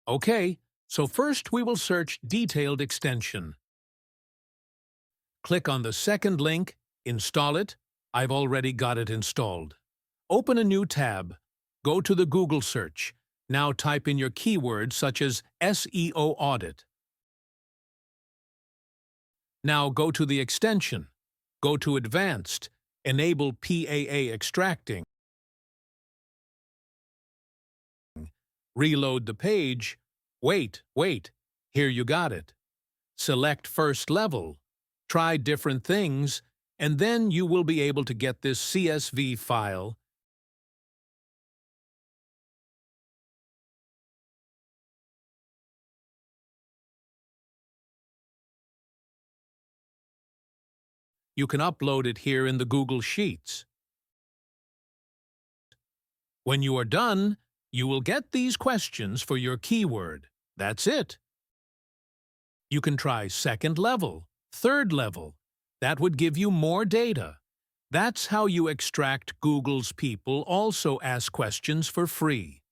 Okay, so first we will search Detailed Extension. Click on the second link, install it. I've already got it installed. Open a new tab. Go to the Google search. Now type in your keywords such as SEO Audit. Now go to the extension. Go to Advanced. Enable PAA extracting. Reload the page. Wait. Here you got it. Select First Level. Try different things, and then you will be able to get this CSV file. You can upload it here in the Google Sheets. When you are done, you will get these questions for your keyword. That's it. You can try second level, third level. That would give you more data. That's how you extract. Google's people also ask questions for free.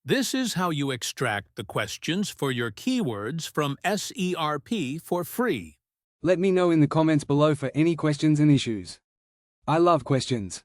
This is how you extract the questions for your keywords from SERP for free. Let me know in the comments below for any questions and issues. I love questions.